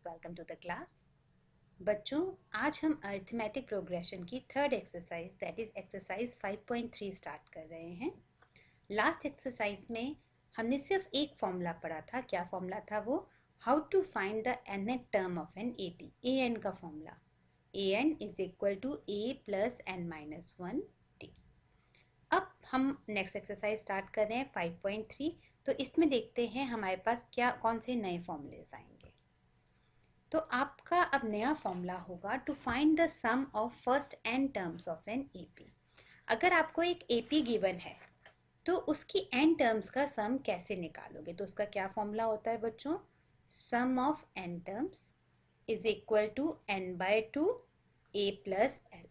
Welcome to the class. बच्चों, आज हम अरिथमेटिक प्रोग्रेशन की third exercise that is exercise 5.3 start कर रहे हैं। लास्ट एक्सरसाइज में हमने सिर्फ एक फॉर्मूला पढ़ा था। क्या फॉर्मूला था वो? How to find the nth term of an AP. an का formula an is equal to a plus n minus 1 t। अब हम नेक्स्ट एक्सरसाइज स्टार्ट कर रहे हैं 5.3। तो इसमें देखते हैं हमारे पास क्या कौन से नए फॉर्मूलेज आएंगे। तो आपका अब नया फॉर्मूला होगा to find the sum of first n terms of an AP. अगर आपको एक एपी गिवन है तो उसकी n टर्म्स का सम कैसे निकालोगे? तो उसका क्या फॉर्मूला होता है बच्चों? Sum of n terms is equal to n by 2 a plus l।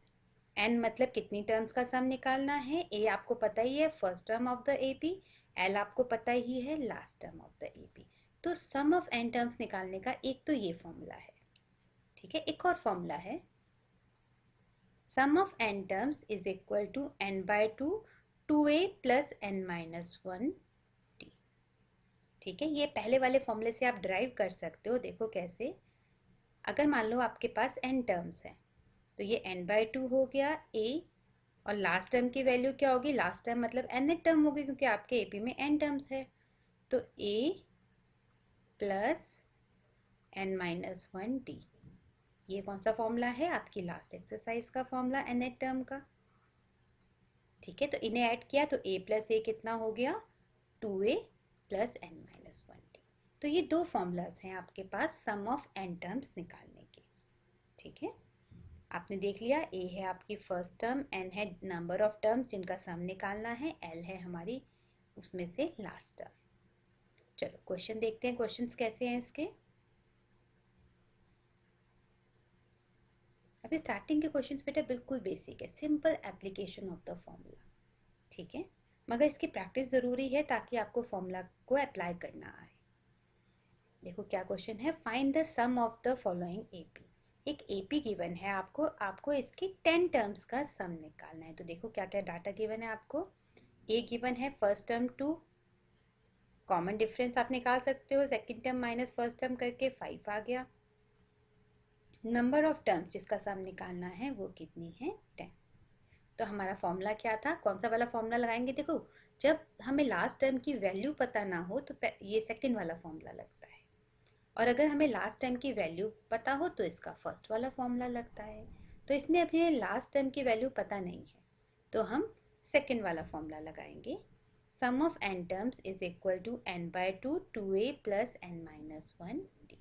n मतलब कितनी टर्म्स का सम निकालना है। a आपको पता ही है, first term of the AP. l आपको पता ही है, last term of the AP. तो सम ऑफ n टर्म्स निकालने का एक तो ये फॉर्मूला है, ठीक है। एक और फॉर्मूला है, sum of n terms is equal to n by 2 2a plus n minus 1 t। ठीक है, ये पहले वाले फॉर्मूले से आप ड्राइव कर सकते हो। देखो कैसे। अगर मान लो आपके पास n टर्म्स है तो ये n बाय 2 हो गया a, और लास्ट टर्म की वैल्यू क्या होगी? लास्ट टर्म मतलब nth टर्म होगी, क्योंकि आपके एपी में n टर्म्स है। तो a plus n minus 1 t। ये कौन सा फॉर्मूला है? आपकी लास्ट एक्सरसाइज का फॉर्मूला nth टर्म का। ठीक है, तो इन्हें ऐड किया तो a प्लस ए कितना हो गया? 2a plus n minus 1t। तो ये दो फॉर्मूलाज हैं आपके पास सम ऑफ n टर्म्स निकालने के। ठीक है, आपने देख लिया, a है आपकी फर्स्ट टर्म, n है नंबर ऑफ टर्म्स जिनका सम निकालना है, l है हमारी उसमें से लास्ट टर्म। चलो क्वेश्चन देखते हैं, क्वेश्चंस कैसे हैं इसके। अभी स्टार्टिंग के क्वेश्चंस बेटा बिल्कुल बेसिक है, simple application of the formula. ठीक है, मगर इसकी प्रैक्टिस ज़रूरी है ताकि आपको फॉर्मूला को अप्लाई करना आए। देखो क्या क्वेश्चन है, find the sum of the following AP. एक एपी गिवन है आपको इसकी 10 टर्म्स का सम निकालना है। तो देखो क्या क्या डाटा गिवन है आपको। ए गिवन है फर्स्ट टर्म 2, कॉमन डिफरेंस आप निकाल सकते हो, second term minus first term करके 5 आ गया। नंबर ऑफ टर्म्स जिसका सम निकालना है वो कितनी है? 10। तो हमारा फॉर्मूला क्या था? कौन सा वाला फॉर्मूला लगाएंगे? देखो, जब हमें लास्ट टर्म की वैल्यू पता ना हो तो ये सेकंड वाला फॉर्मूला लगता है, और अगर हमें लास्ट टर्म की वैल्यू पता हो तो इसका फर्स्ट वाला फॉर्मूला लगता है। तो इसमें अभी लास्ट टर्म की वैल्यू पता नहीं है तो हम सेकंड वाला फॉर्मूला लगाएंगे। Sum of n terms is equal to n by 2 2a plus n minus 1 d।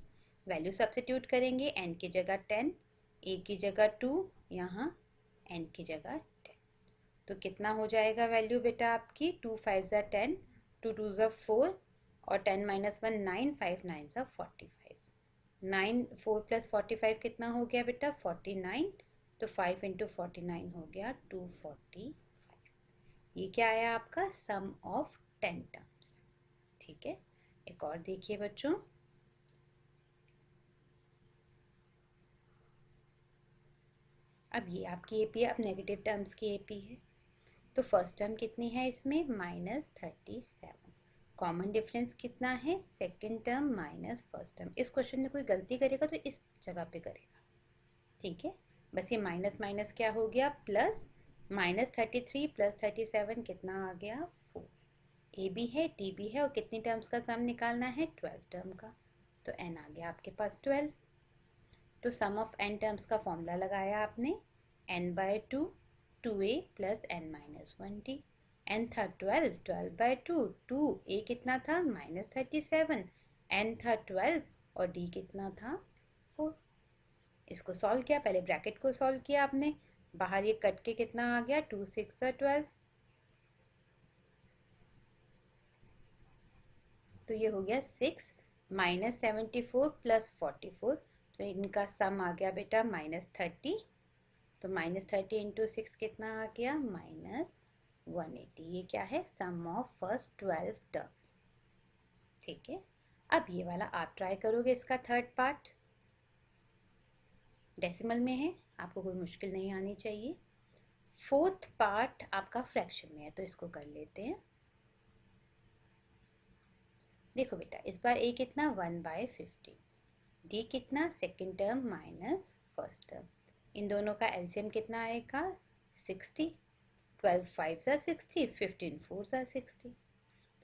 Value substitute करेंगे, n की जगह 10, a की जगह 2, यहाँ n की जगह 10। तो कितना हो जाएगा वैल्यू बेटा आपकी? 2 5 ज़ा 10, 2 2 ज़ा 4, और 10 माइनस 1 9, 5 9 ज़ा 45। 9 4 प्लस 45 कितना हो गया बेटा? 49। तो 5 इंटू 49 हो गया 245। ये क्या आया आपका? सम ऑफ 10 टर्म्स। ठीक है, एक और देखिए बच्चों। अब ये आपकी एपी है, अब नेगेटिव टर्म्स की एपी है। तो फर्स्ट टर्म कितनी है इसमें? माइनस 37। कॉमन डिफरेंस कितना है? Second term minus first term. इस क्वेश्चन में कोई गलती करेगा तो इस जगह पे करेगा। ठीक है, बस ये माइनस माइनस क्या हो गया? प्लस। माइनस 33 प्लस 37 कितना आ गया? 4। ए भी है, डी भी है, और कितनी टर्म्स का सम निकालना है? 12 टर्म का। तो एन आ गया आपके पास 12। तो सम ऑफ एन टर्म्स का फॉर्मूला लगाया आपने, n by 2 2a plus n minus 1t। n था 12, 12 बाय 2 2, a कितना था? माइनस 37, n था 12 और d कितना था? 4। इसको सॉल्व किया, पहले ब्रैकेट को सॉल्व किया आपने, बाहर ये कट के कितना आ गया? 2 6 12। तो ये हो गया 6 माइनस 74 प्लस 44। तो इनका सम आ गया बेटा माइनस 30। तो माइनस 30 इंटू 6 कितना आ गया? माइनस 180। ये क्या है? Sum of first 12 terms. ठीक है, अब ये वाला आप ट्राई करोगे, इसका थर्ड पार्ट डेसिमल में है, आपको कोई मुश्किल नहीं आनी चाहिए। फोर्थ पार्ट आपका फ्रैक्शन में है, तो इसको कर लेते हैं। देखो बेटा, इस बार a कितना? 1/50। डी कितना, second term minus first term, इन दोनों का एलसीएम कितना आएगा 60, 12 5 ज़ा 60, 15 4 ज़ा 60,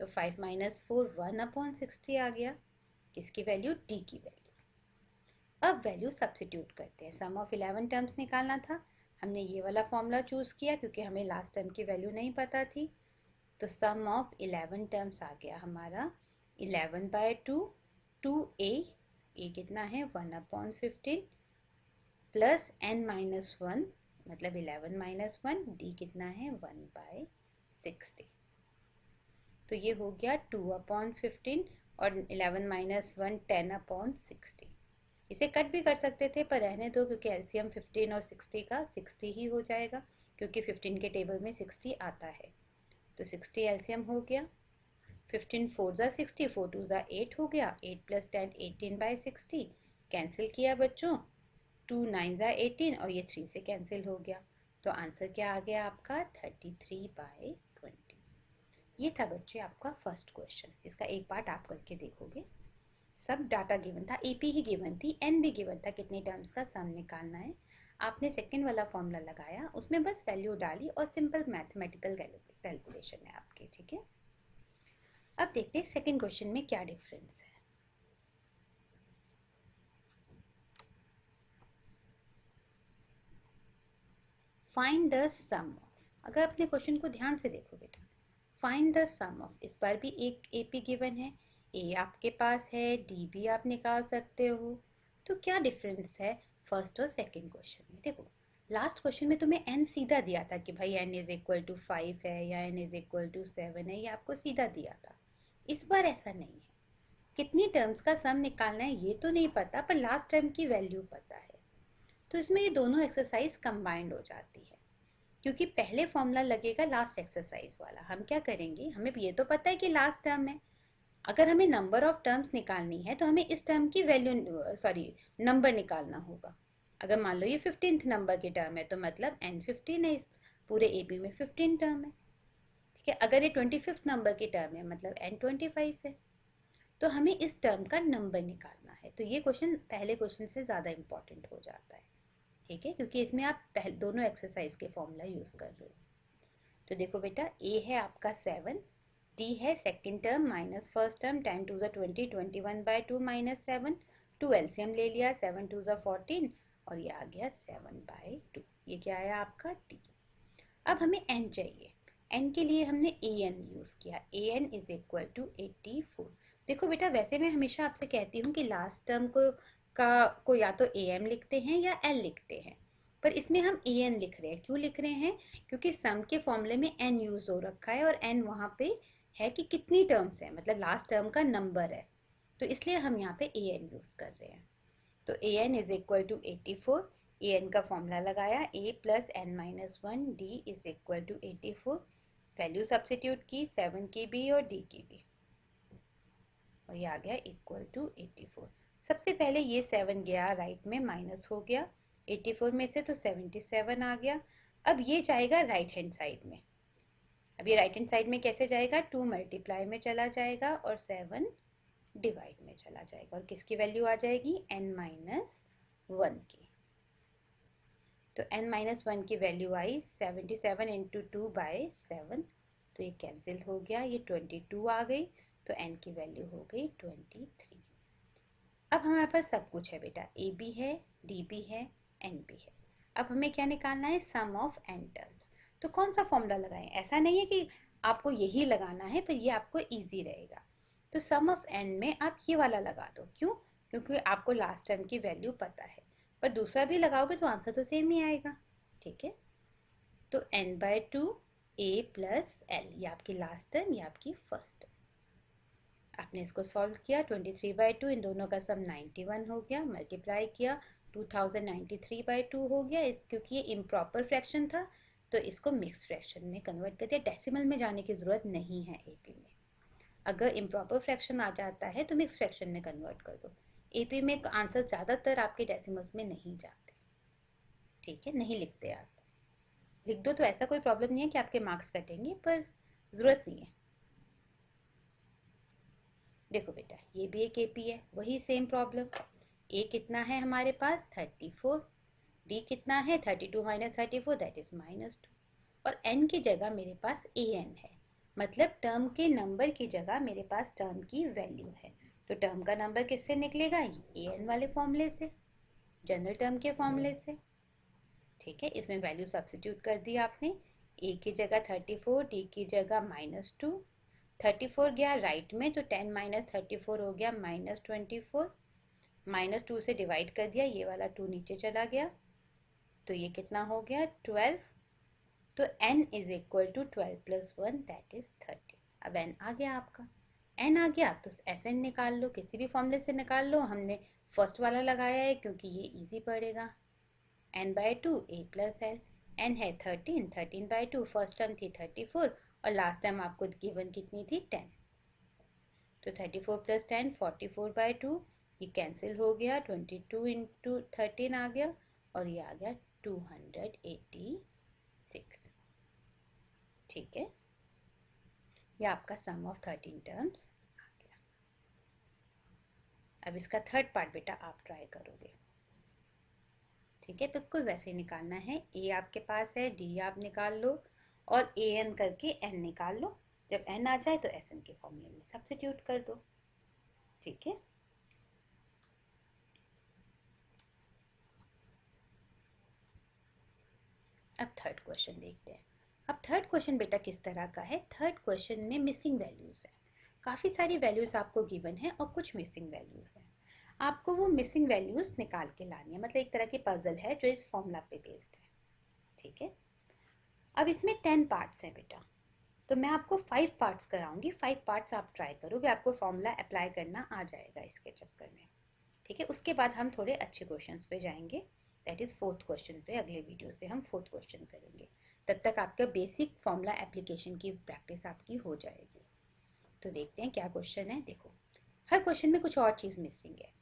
तो 5 माइनस 4 1/60 आ गया, किसकी वैल्यू, डी की वैल्यू। अब वैल्यू सब्सिट्यूट करते हैं, सम ऑफ 11 टर्म्स निकालना था, हमने ये वाला फॉर्मूला चूज़ किया क्योंकि हमें लास्ट टर्म की वैल्यू नहीं पता थी, तो सम ऑफ 11 टर्म्स आ गया हमारा 11/2, 2a कितना है 1/15 प्लस n माइनस 1 मतलब 11 माइनस 1, डी कितना है 1/60, तो ये हो गया 2/15 और 11 माइनस 1 10/60। इसे कट भी कर सकते थे पर रहने दो क्योंकि एलसीएम 15 और 60 का 60 ही हो जाएगा, क्योंकि 15 के टेबल में 60 आता है, तो 60 एलसीएम हो गया, 15 4 ज़ा 60, 4 2 ज़ा 8 हो गया, 8 प्लस 10 18/60, कैंसिल किया बच्चों, 2 9 ज़ा 18 और ये 3 से कैंसिल हो गया, तो आंसर क्या आ गया आपका 33/20। ये था बच्चे आपका फर्स्ट क्वेश्चन, इसका एक पार्ट आप करके देखोगे। सब डाटा गिवन था, एपी ही गिवन थी, एन भी गिवन था, कितने टर्म्स का सम निकालना है, आपने सेकंड वाला फॉर्मूला लगाया, उसमें बस वैल्यू डाली और सिंपल मैथमेटिकल कैलकुलेशन है आपकी, ठीक है। अब देखते हैं सेकंड क्वेश्चन में क्या डिफरेंस है। फाइंड द सम ऑफ, अगर अपने क्वेश्चन को ध्यान से देखो बेटा, फाइंड द सम ऑफ, इस बार भी एक एपी गिवन है, ए आपके पास है, डी भी आप निकाल सकते हो, तो क्या डिफरेंस है फर्स्ट और सेकंड क्वेश्चन में। देखो लास्ट क्वेश्चन में तुम्हें एन सीधा दिया था कि भाई एन इज इक्वल टू 5 है या एन इज इक्वल टू 7 है, ये आपको सीधा दिया था। इस बार ऐसा नहीं है, कितनी टर्म्स का सम निकालना है ये तो नहीं पता, पर लास्ट टर्म की वैल्यू पता है, तो इसमें ये दोनों एक्सरसाइज कंबाइंड हो जाती है, क्योंकि पहले फॉर्मूला लगेगा लास्ट एक्सरसाइज वाला। हम क्या करेंगे, हमें ये तो पता है कि लास्ट टर्म है, अगर हमें नंबर ऑफ टर्म्स निकालनी है तो हमें इस टर्म की वैल्यू नंबर निकालना होगा। अगर मान लो ये 15th नंबर की टर्म है तो मतलब n15 है, इस पूरे एपी में 15 टर्म है, ठीक है। अगर ये 25th नंबर की टर्म है मतलब n25 है, तो हमें इस टर्म का नंबर निकालना है, तो ये क्वेश्चन पहले क्वेश्चन से ज़्यादा इंपॉर्टेंट हो जाता है, ठीक है, क्योंकि इसमें आप दोनों एक्सरसाइज के फॉर्मूला यूज़ कर रहे हो। तो देखो बेटा, ए है आपका 7, डी है second term minus first term, 10 2 20, 21/2 minus 7, 2 LCM ले लिया, 7 2 14 और ये आ गया 7/2, ये क्या आया आपका डी। अब हमें एन चाहिए, एन के लिए हमने ए एन यूज़ किया, ए एन इज इक्वल टू 84। देखो बेटा, वैसे मैं हमेशा आपसे कहती हूँ कि लास्ट टर्म को या तो ए एम लिखते हैं या एल लिखते हैं, पर इसमें हम ए एन लिख रहे हैं, क्यों लिख रहे हैं, क्योंकि सम के फॉर्मूले में एन यूज़ हो रखा है और एन वहाँ पे है कि कितनी टर्म्स है, मतलब लास्ट टर्म का नंबर है, तो इसलिए हम यहाँ पे ए एन यूज़ कर रहे हैं। तो a n is equal to 84, a n का फॉर्मूला लगाया, a plus n minus 1, d is equal to 84, value substitute की 7 की भी और डी की भी, और ये आ गया इक्वल टू 84। सबसे पहले ये 7 गया राइट में, माइनस हो गया 84 में से, तो 77 आ गया। अब ये जाएगा राइट हैंड साइड में, अब ये राइट हैंड साइड में कैसे जाएगा, 2 मल्टीप्लाई में चला जाएगा और 7 डिवाइड में चला जाएगा, और किसकी वैल्यू आ जाएगी, n माइनस 1 की, तो n माइनस 1 की वैल्यू आई 77 इंटू 2/7, तो ये कैंसिल हो गया, ये 22 आ गई, तो n की वैल्यू हो गई 23। अब हमारे पास सब कुछ है बेटा, ए भी है, डी भी है, एन भी है। अब हमें क्या निकालना है, सम ऑफ एन टर्म्स। तो कौन सा फॉर्मूला लगाएं, ऐसा नहीं है कि आपको यही लगाना है, पर ये आपको ईजी रहेगा। तो सम ऑफ एन में आप ये वाला लगा दो, क्यों, क्योंकि आपको लास्ट टर्म की वैल्यू पता है, पर दूसरा भी लगाओगे तो आंसर तो सेम ही आएगा, ठीक है। तो n/2 a प्लस एल, ये आपकी लास्ट टर्म, ये आपकी फर्स्ट टर्म। आपने इसको सॉल्व किया, 23/2, इन दोनों का सम 91 हो गया, मल्टीप्लाई किया 2093/2 हो गया, इस क्योंकि ये इम्प्रॉपर फ्रैक्शन था तो इसको मिक्स फ्रैक्शन में कन्वर्ट कर दिया, डेसिमल में जाने की ज़रूरत नहीं है एपी में। अगर इम्प्रॉपर फ्रैक्शन आ जाता है तो मिक्स फ्रैक्शन में कन्वर्ट कर दो, एपी में आंसर ज़्यादातर आपके डेसिमल्स में नहीं जाते, ठीक है, नहीं लिखते आप, लिख दो तो ऐसा कोई प्रॉब्लम नहीं है कि आपके मार्क्स कटेंगे, पर ज़रूरत नहीं है। देखो बेटा, ये भी एक एपी है, वही सेम प्रॉब्लम, ए कितना है हमारे पास 34, डी कितना है 32 माइनस 34 दैट इज -2, और एन की जगह मेरे पास ए एन है, मतलब टर्म के नंबर की जगह मेरे पास टर्म की वैल्यू है। तो टर्म का नंबर किससे निकलेगा? ए एन वाले फॉर्मूले से, जनरल टर्म के फॉर्मूले से। ठीक है, इसमें वैल्यू सब्स्टिट्यूट कर दी आपने, ए की जगह 34, डी की जगह -2, 34 गया राइट में तो 10 माइनस 34 हो गया -24, -2 से डिवाइड कर दिया, ये वाला 2 नीचे चला गया, तो ये कितना हो गया 12। तो n is equal to 12 plus 1 that is 30। अब n आ गया आपका, n आ गया तो Sn निकाल लो, किसी भी फॉर्मूले से निकाल लो, हमने फर्स्ट वाला लगाया है क्योंकि ये इजी पड़ेगा। n/2 a plus L, n है 13, 13/2, फर्स्ट टर्म थी 34 और लास्ट टर्म आपको गिवन कितनी थी 10, तो 34 प्लस 10 44/2, ये कैंसिल हो गया, 22 इंटू 13 आ गया और ये आ गया 286। ठीक है, ये आपका सम ऑफ 13 टर्म्स आ गया। अब इसका थर्ड पार्ट बेटा आप ट्राई करोगे। ठीक है, बिल्कुल वैसे ही निकालना है, ए आपके पास है, डी आप निकाल लो और ए एन करके एन निकाल लो, जब एन आ जाए तो एस एन के फॉर्मूले में सब्स्टिट्यूट कर दो। ठीक है, अब थर्ड क्वेश्चन देखते हैं। अब थर्ड क्वेश्चन बेटा किस तरह का है? थर्ड क्वेश्चन में मिसिंग वैल्यूज है, काफ़ी सारी वैल्यूज आपको गिवन है और कुछ मिसिंग वैल्यूज है, आपको वो मिसिंग वैल्यूज निकाल के लानी है, मतलब एक तरह की पजल है जो इस फॉर्मूला पे बेस्ड है। ठीक है, अब इसमें 10 पार्ट्स हैं बेटा, तो मैं आपको 5 पार्ट्स कराऊंगी, 5 पार्ट्स आप ट्राई करोगे, आपको फॉर्मूला अप्लाई करना आ जाएगा इसके चक्कर में। ठीक है, उसके बाद हम थोड़े अच्छे क्वेश्चंस पे जाएंगे, दैट इज़ फोर्थ क्वेश्चन पे, अगले वीडियो से हम फोर्थ क्वेश्चन करेंगे, तब तक आपका बेसिक फॉर्मूला एप्लीकेशन की प्रैक्टिस आपकी हो जाएगी। तो देखते हैं क्या क्वेश्चन है। देखो, हर क्वेश्चन में कुछ और चीज़ मिसिंग है।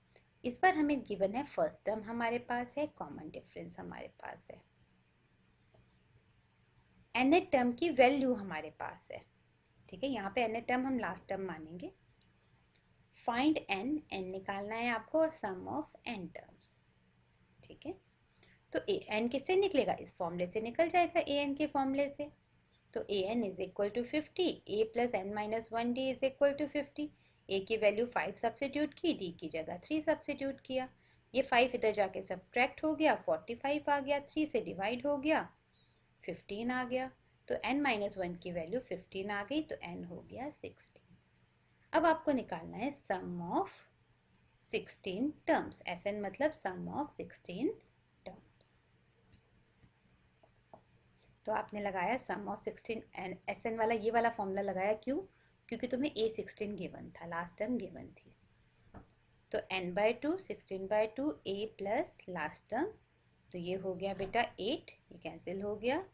इस बार हमें गिवन है फर्स्ट टर्म हमारे पास है, कॉमन डिफरेंस हमारे पास है, nth टर्म की वैल्यू हमारे पास है। ठीक है, यहाँ पे nth टर्म हम लास्ट टर्म मानेंगे। फाइंड n, n निकालना है आपको और सम ऑफ n टर्म्स। ठीक है, तो एन किससे निकलेगा? इस फॉर्मूले से निकल जाएगा, ए एन के फॉर्मूले से। तो a n is equal to 50, a plus n minus 1 d is equal to 50। A की वैल्यू 5 सब्सिट्यूट की, डी की जगह 3 सब्सिट्यूट किया, ये 5 इधर जाके सब्ट्रैक्ट हो गया, 45 आ गया, 3 से डिवाइड हो गया, 15 आ गया, तो n माइनस 1 की वैल्यू 15 आ गई, तो n हो गया 16। अब आपको निकालना है सम ऑफ 16 टर्म्स, Sn मतलब सम ऑफ 16 टर्म्स। तो आपने लगाया सम ऑफ 16 एंड Sn वाला ये वाला फॉर्मूला लगाया, क्यों? क्योंकि तुम्हें A16 गिवन था, लास्ट टर्म गिवन थी, तो n/2 16/2 a plus last term, तो ये हो गया बेटा 8, ये कैंसिल हो गया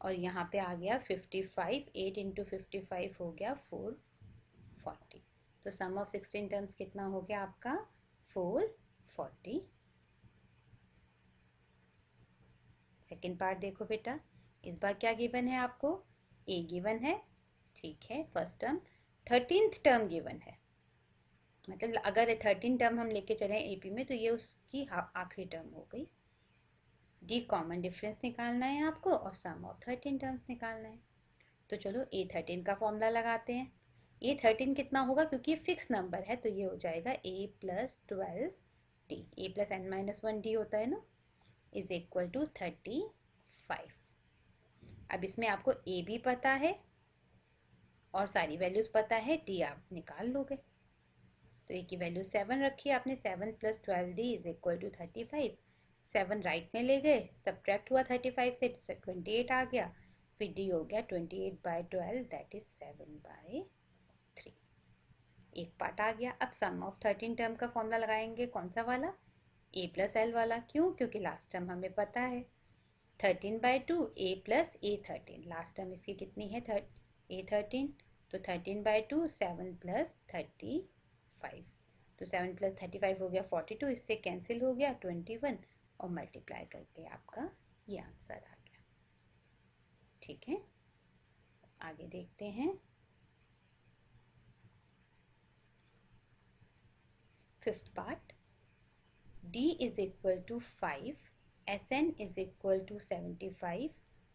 और यहाँ पे आ गया 55, 8 इंटू 55 हो गया 440, तो सम ऑफ 16 टर्म्स कितना हो गया आपका 440। सेकेंड पार्ट देखो बेटा, इस बार क्या गिवन है आपको? ए गिवन है, ठीक है, first term, 13th term given है, मतलब अगर 13 टर्म हम लेके चले एपी में तो ये उसकी आखिरी टर्म हो गई। डी कॉमन डिफरेंस निकालना है आपको और सम ऑफ 13 टर्म्स निकालना है। तो चलो A13 का फॉर्मूला लगाते हैं। A13 कितना होगा? क्योंकि ये फिक्स नंबर है तो ये हो जाएगा A plus 12 d, a plus n minus 1 d होता है ना, इज इक्वल टू 35। अब इसमें आपको ए भी पता है और सारी वैल्यूज पता है, डी आप निकाल लोगे। तो ए की वैल्यू 7 रखी आपने, 7 plus 12 d is equal to 35, 7 right में ले गए, सब्ट्रैक्ट हुआ 35 से 28 आ गया, फिर डी हो गया 28/12 दैट इज 7/3। एक पार्ट आ गया। अब सम ऑफ 13 टर्म का फॉर्मूला लगाएंगे, कौन सा वाला? ए प्लस एल वाला, क्यों? क्योंकि लास्ट टर्म हमें पता है 13/2 a plus A13, last term इसकी कितनी है A13, तो 13/2 7 प्लस 35, तो 7 प्लस 35 हो गया 42, इससे कैंसिल हो गया 21 और मल्टीप्लाई करके आपका ये आंसर आ गया। ठीक है, आगे देखते हैं। Fifth part, D is equal to 5, SN is equal to 75,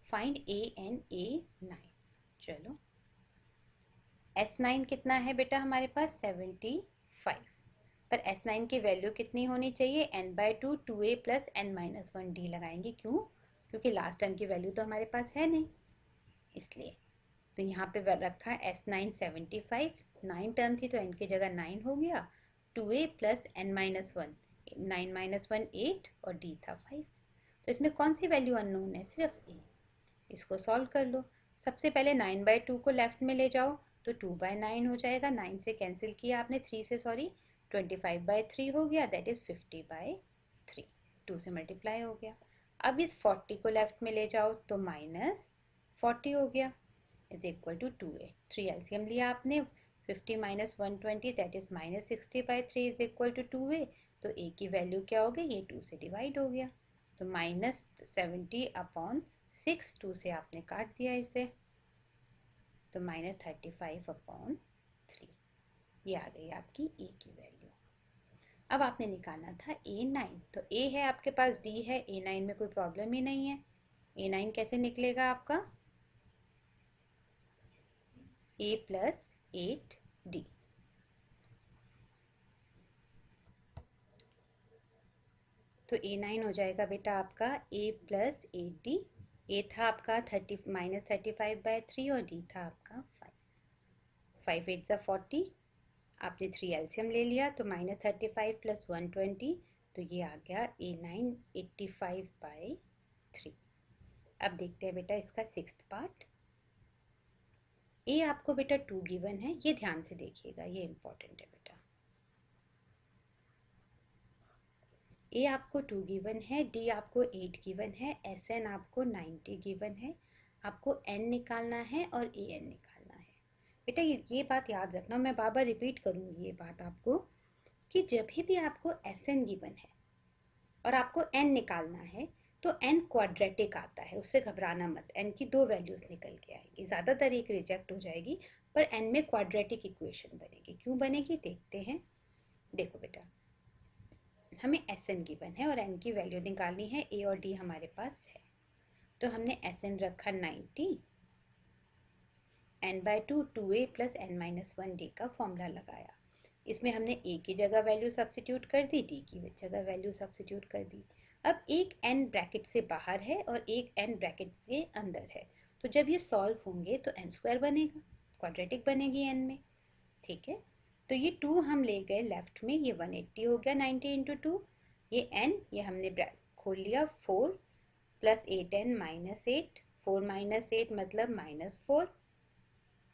find AN A9। चलो S9 कितना है बेटा हमारे पास 75, पर S9 की वैल्यू कितनी होनी चाहिए n/2 2a plus n-1 d लगाएंगे। क्यों? क्योंकि लास्ट टर्म की वैल्यू तो हमारे पास है नहीं, इसलिए। तो यहाँ पे रखा S9 75, 9 टर्म थी तो n की जगह 9 हो गया, 2a प्लस n-1, 9 - 1 8 और d था 5। तो इसमें कौन सी वैल्यू अननोन है? सिर्फ a। इसको सॉल्व कर लो। सबसे पहले 9/2 को लेफ्ट में ले जाओ तो 2/9 हो जाएगा, 9 से कैंसिल किया आपने, 3 से सॉरी, 25/3 हो गया, दैट इज 50/3, 2 से मल्टीप्लाई हो गया। अब इस 40 को लेफ्ट में ले जाओ तो -40 हो गया, is equal to 2a। 3 LCM लिया आपने, 50 - 120 that is -60/3 is equal to 2a। तो a की वैल्यू क्या हो गई? ये 2 से डिवाइड हो गया, तो -70/6, 2 से आपने काट दिया इसे, तो -35/3। ये आ गई आपकी a की वैल्यू। अब आपने निकालना था A9, तो a है आपके पास, d है, A9 में कोई प्रॉब्लम ही नहीं है। A9 कैसे निकलेगा आपका? a plus 8d। तो A9 हो जाएगा बेटा आपका a प्लस 8d। a था आपका -35/3 और d था आपका 5। 5 8 ज़ा 40, आपने 3 एलसीएम ले लिया तो -35 प्लस 120, तो ये आ गया A9 85/3। अब देखते हैं बेटा इसका 6th पार्ट। ए आपको बेटा 2 गिवन है, ये ध्यान से देखिएगा, ये इंपॉर्टेंट है बेटा। ए आपको 2 गिवन है, डी आपको 8 गिवन है, एस एन आपको 90 गिवन है, आपको एन निकालना है और ए एन निकालना है। बेटा ये बात याद रखना, मैं बार बार रिपीट करूँगी ये बात आपको, कि जब भी आपको एस एन गिवन है और आपको एन निकालना है तो एन क्वाड्रेटिक आता है, उससे घबराना मत। एन की 2 वैल्यूज़ निकल के आएगी, ज़्यादातर एक रिजेक्ट हो जाएगी, पर एन में क्वाड्रेटिक इक्वेशन बनेगी। क्यों बनेगी देखते हैं। देखो बेटा, हमें एस एन गिवन है और एन की वैल्यू निकालनी है, ए और डी हमारे पास है, तो हमने एस एन रखा 90, n/2 2a plus n-1 d का फॉर्मूला लगाया। इसमें हमने a की जगह वैल्यू सब्सिट्यूट कर दी, d की जगह वैल्यू सब्सिट्यूट कर दी। अब एक n ब्रैकेट से बाहर है और एक n ब्रैकेट से अंदर है, तो जब ये सॉल्व होंगे तो n² बनेगा, क्वाड्रेटिक बनेगी n में। ठीक है, तो ये 2 हम ले गए लेफ्ट में, ये 180 हो गया 90 × 2, ये n, ये हमने खोल लिया 4 प्लस 8n -8, 4 - 8 मतलब -4।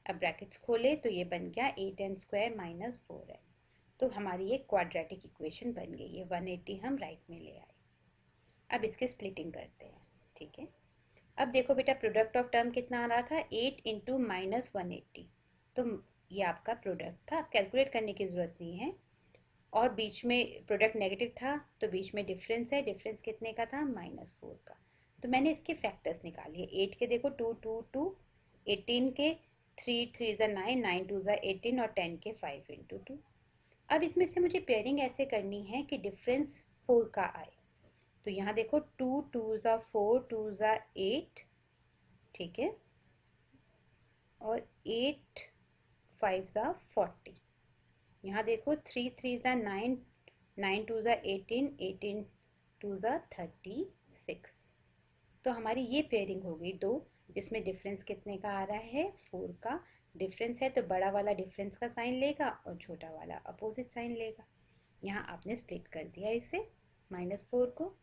अब ब्रैकेट्स खोले तो ये बन गया 8n² - 4n। तो हमारी एक क्वाड्रेटिक इक्वेशन बन गई, ये 180 हम राइट में ले आए। अब इसके स्प्लिटिंग करते हैं। ठीक है, अब देखो बेटा प्रोडक्ट ऑफ टर्म कितना आ रहा था, 8 × -180, तो ये आपका प्रोडक्ट था, कैलकुलेट करने की ज़रूरत नहीं है। और बीच में प्रोडक्ट नेगेटिव था तो बीच में डिफरेंस है, डिफरेंस कितने का था? -4 का। तो मैंने इसके फैक्टर्स निकालिए, 8 के देखो 2 2 2, 18 के 3 3 ज़ा 9, 9 2 ज़ा 18 और 10 के 5 × 2। अब इसमें से मुझे पेयरिंग ऐसे करनी है कि डिफरेंस 4 का आए, तो यहाँ देखो 2 2 ज़ा 4, 2 ज़ा 8, ठीक है, और 8 5 ज़ा 40। यहाँ देखो 3 3 ज़ा 9, 9 2 ज़ा 18, 18 2 ज़ा 36। तो हमारी ये पेयरिंग हो गई दो, जिसमें डिफरेंस कितने का आ रहा है? 4 का डिफरेंस है, तो बड़ा वाला डिफरेंस का साइन लेगा और छोटा वाला अपोजिट साइन लेगा। यहाँ आपने स्प्लिट कर दिया इसे -4 को।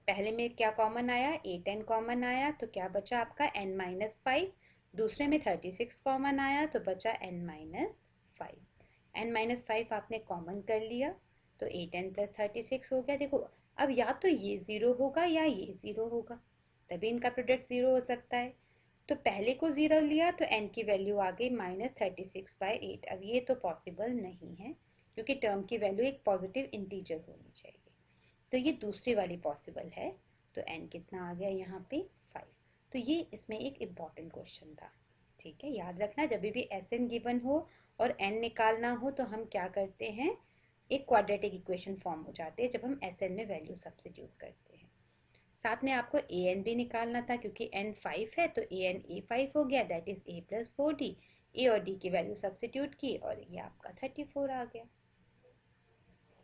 पहले में क्या कॉमन आया? 8n कॉमन आया, तो क्या बचा आपका n-5। दूसरे में 36 कॉमन आया तो बचा n-5। n-5 आपने कॉमन कर लिया तो 8n + 36 हो गया। देखो अब या तो ये 0 होगा या ये 0 होगा, तभी इनका प्रोडक्ट 0 हो सकता है। तो पहले को 0 लिया तो n की वैल्यू आ गई -36/8। अब ये तो पॉसिबल नहीं है, क्योंकि टर्म की वैल्यू एक पॉजिटिव इंटीजर होनी चाहिए, तो ये दूसरी वाली पॉसिबल है। तो n कितना आ गया यहाँ पे? 5। तो ये इसमें एक इम्पॉर्टेंट क्वेश्चन था। ठीक है, याद रखना जब भी एस एन गिवन हो और n निकालना हो तो हम क्या करते हैं, एक क्वाड्रेटिक इक्वेशन फॉर्म हो जाती है जब हम Sn में वैल्यू सब्स्टिट्यूट करते हैं। साथ में आपको an भी निकालना था, क्योंकि n 5 है तो an a5 हो गया, that is a plus 4d। a और d की वैल्यू सब्स्टिट्यूट की और ये आपका 34 आ गया।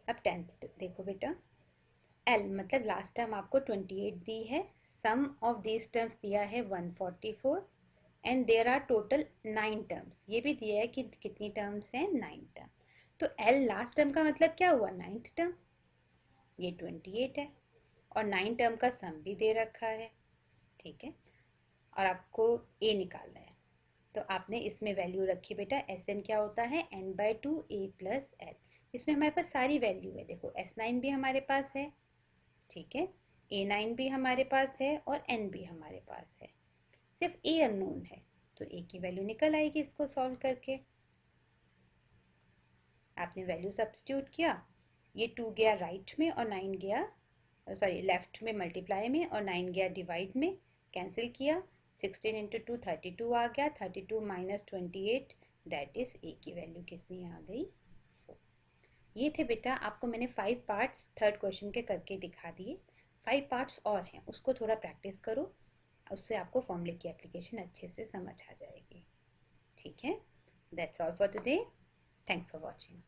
अब 10th देखो बेटा, L मतलब लास्ट टर्म आपको 28 दी है, सम ऑफ दीज टर्म्स दिया है 144 and there are total 9 terms. ये भी दिया है कि कितनी टर्म्स हैं, 9 टर्म। तो L लास्ट टर्म का मतलब क्या हुआ, 9th टर्म, ये 28 है और 9 टर्म का सम भी दे रखा है, ठीक है। और आपको A निकालना है, तो आपने इसमें वैल्यू रखी बेटा, Sn क्या होता है, n/2 a प्लस l। इसमें हमारे पास सारी वैल्यू है, देखो S9 भी हमारे पास है, ठीक है, A9 भी हमारे पास है और n भी हमारे पास है, सिर्फ A अननोन है, तो A की वैल्यू निकल आएगी इसको सॉल्व करके। आपने वैल्यू सब्स्टिट्यूट किया, ये 2 गया राइट में और 9 गया, सॉरी लेफ्ट में मल्टीप्लाई में, और 9 गया डिवाइड में, कैंसिल किया, 16 इंटू 2 32 आ गया, 32 माइनस 28 दैट इज A की वैल्यू कितनी आ गई, 4। ये थे बेटा, आपको मैंने 5 पार्ट्स थर्ड क्वेश्चन के करके दिखा दिए। 5 पार्ट्स और हैं, उसको थोड़ा प्रैक्टिस करो, उससे आपको फॉर्मूले की एप्लीकेशन अच्छे से समझ आ जाएगी, ठीक है। That's all for today, thanks for watching.